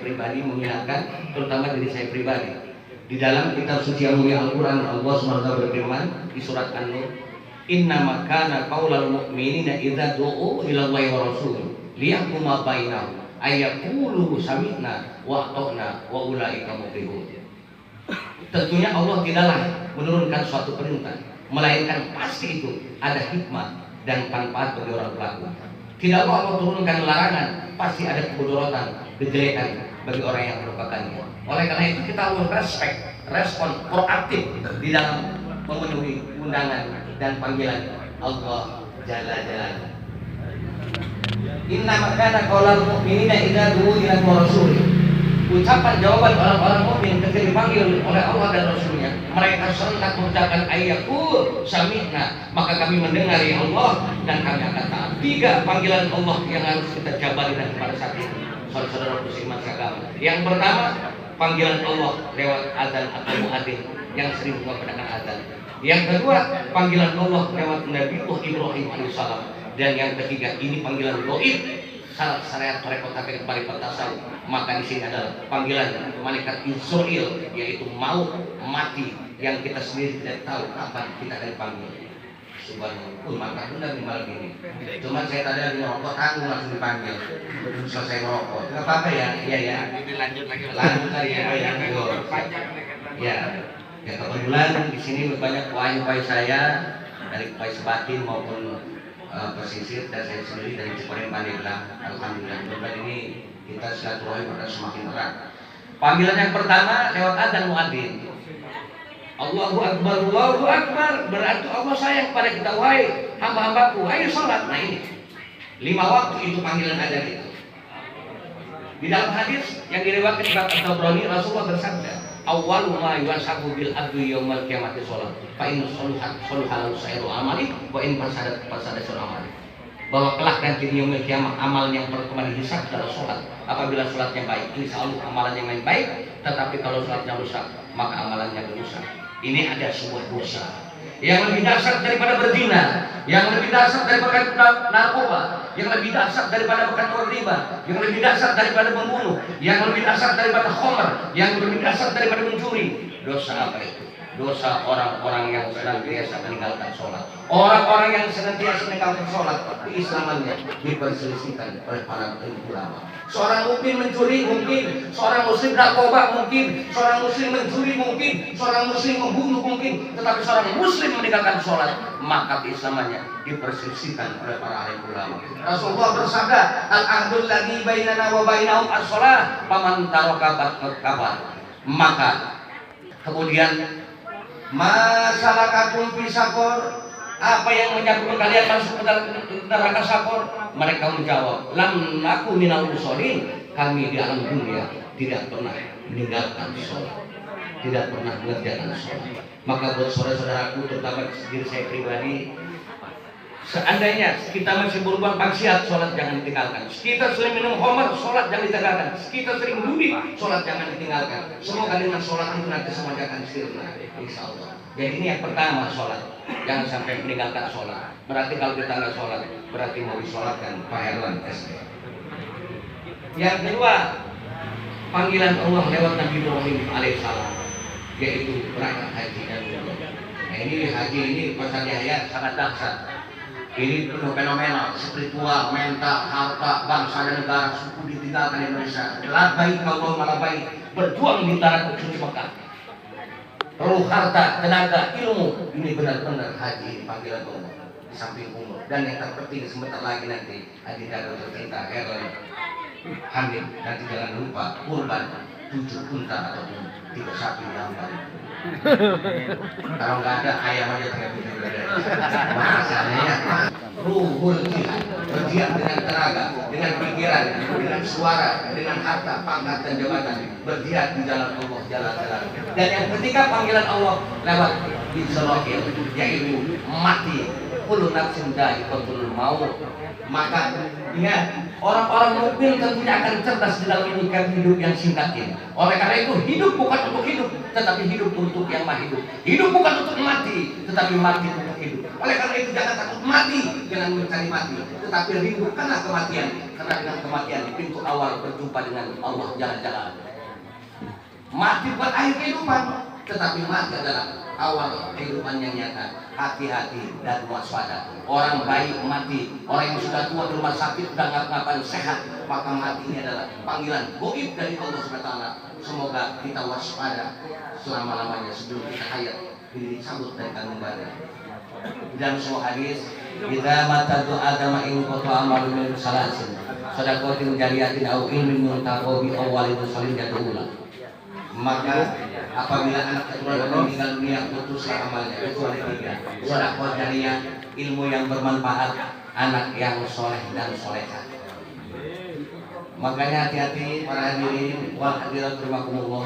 pribadi mengingatkan, terutama diri saya pribadi. Di dalam kitab suci yang mulia Al-Quran, Allah SWT berfirman di surat An-Nur, innama kana qaulal mu'minina idza du'u ila Allahi wa rasul liyahkuma bainahum ayyaqulu sami'na wa ata'na wa ulaika muflihun. Tentunya Allah tidaklah menurunkan suatu perintah, melainkan pasti itu ada hikmah dan manfaat bagi orang pelaku. Tidaklah Allah turunkan larangan, pasti ada kemudorotan, kejelekan bagi orang yang melupakannya. Oleh karena itu kita harus respon proaktif di dalam memenuhi undangan dan panggilan Allah Jalla Jalaluhu. Inna makana qaulal mu'minina idza du'u ila rasul. Ucapan jawaban orang-orang mukmin ketika dipanggil oleh Allah dan Rasulnya, mereka serentak mengucapkan ayyakul sami'na, maka kami mendengar ya Allah dan kami akan taat. 3 panggilan Allah yang harus kita jabari dan pada saat itu, saudara-saudara muslimat agama. Yang pertama, panggilan Allah lewat azan atau muadzin yang sering mengadakan azan. Yang kedua, panggilan Allah lewat Nabi Ibrahim alaihissalam. Dan yang ketiga, ini panggilan gaib, syarat syariat merekotakan kembali tasawuf. Maka di sini adalah panggilan malaikat Israel, yaitu maut, mati, yang kita sendiri tidak tahu kapan kita akan dipanggil. Subhanallah, maka benar di malam ini. Cuma saya tadi lagi merokok, aku langsung dipanggil. Selesai merokok, nggak apa-apa ya? Iya ya. Lanjut lagi ya. Ya. Ya kebetulan di sini banyak wahai saya dari Wahai Sebatin maupun pesisir dan saya sendiri dari Cikoneng Pandeglang. Alhamdulillah, kebetulan ini kita silaturahim akan semakin erat. Panggilan yang pertama lewat adzan muadzin. Allahu Akbar, Allahu Akbar. Berarti Allah sayang pada kita, wahai hamba-hambaku, ayo sholat. Nah ini 5 waktu itu panggilan adzan itu. Di dalam hadis yang diriwayatkan Imam At-Tabrani, Rasulullah bersabda, awwalu ma yusabu bil abdi yaumil qiyamati sholat. Fa in sholuhat sholuhalahu sairu amali wa in fasadat sairu amali. Bahwa kelak nanti di yaumil qiyamah amal yang pertama dihisab adalah sholat. Apabila sholatnya baik, insya Allah amalan yang lain baik. Tetapi kalau sholatnya rusak, maka amalannya rusak. Ini ada sebuah dosa yang lebih dasar daripada berzina, yang lebih dasar daripada narkoba, yang lebih dasar daripada makan riba, yang lebih dasar daripada membunuh, yang lebih dasar daripada khamr, yang lebih dasar daripada mencuri. Dosa apa itu? Dosa orang-orang yang senantiasa meninggalkan sholat. Orang-orang yang senantiasa meninggalkan sholat, keislamannya diperselisihkan oleh para ulama. Seorang mukmin mencuri mungkin, seorang muslim narkoba mungkin, seorang muslim mencuri mungkin, seorang muslim membunuh mungkin, tetapi seorang muslim meninggalkan sholat, maka keislamannya diperselisihkan oleh para alim ulama. Rasulullah bersabda, al-ahdul ladzi bainana wa bainahum as-shalah, faman taraka faqad kafar. Maka kemudian masalakakum fi saqar, apa yang menyebabkan kalian masuk ke dalam neraka sakor? Mereka menjawab, lam naku minal musholin, kami di alam dunia tidak pernah meninggalkan sholat, tidak pernah mengerjakan sholat. Maka buat saudara-saudaraku, terutama diri saya pribadi, seandainya kita masih berbuat maksiat, sholat jangan ditinggalkan. Kita sering minum khamr, sholat jangan ditinggalkan. Kita sering judi, sholat jangan ditinggalkan. Semoga dengan sholat itu nanti semuanya akan sirna, insya Allah. Jadi ini yang pertama, sholat. Jangan sampai meninggalkan sholat. Berarti kalau kita nggak sholat, berarti mau disolatkan Pak Herwan SD. Yang kedua, panggilan Allah lewat Nabi Ibrahim alaihissalam, yaitu berangkat haji dan umroh. Nah ini haji ini pesan Yahya sangat dahsyat. Ini penuh fenomenal, spiritual, mental, harta, bangsa dan negara, suku ditinggalkan Indonesia. Labai kalau malabai, berjuang di tanah suci Mekah. Ruh, harta, tenaga, ilmu, ini benar-benar haji panggilan Allah di samping umur. Dan yang terpenting sebentar lagi nanti adinda dokter kita Herwan Hamid, nanti jangan lupa kurban 7 unta ataupun 3 sapi diambil. Kalau nggak ada ayam aja terkait masalahnya. Ruhul jihad, berjihad dengan tenaga, dengan pikiran, dengan suara, dengan harta, pangkat dan jabatan, berjihad di jalan Allah jalan-jalan. Dan yang ketiga panggilan Allah lewat Israel, yaitu mati. Kullu nafsin dha'iqatul maut. Maka ingat, orang-orang mukmin tentunya akan cerdas di dalam menyikapi hidup yang singkat ini. Oleh karena itu, hidup bukan untuk hidup, tetapi hidup untuk yang maha hidup. Hidup bukan untuk mati, tetapi mati untuk hidup. Oleh karena itu, jangan takut mati dengan mencari mati, tetapi rindukanlah kematian. karena dengan kematian pintu awal berjumpa dengan Allah jalan-jalan. Mati bukan akhir kehidupan, tetapi mati adalah awal kehidupan yang nyata. Hati-hati dan waspada. Orang baik mati, orang yang sudah tua di rumah sakit sudah ngap-ngapan sehat, maka mati ini adalah panggilan gaib dari Allah SWT. Semoga kita waspada selama-lamanya sebelum kita hayat ini dicabut dari kandung badan. Dalam sebuah hadis, "Idza mata adama in qata amalu min salasin, sadaqatin jariyatin au ilmin muntaqo bi awwalin salin jadula." Maka apabila anak keturunan meninggal dunia putuslah amalnya kecuali 3, sedekah jariyah, ilmu yang bermanfaat, anak yang soleh dan soleha. Makanya hati-hati para hadirin wal hadirat rahimakumullah.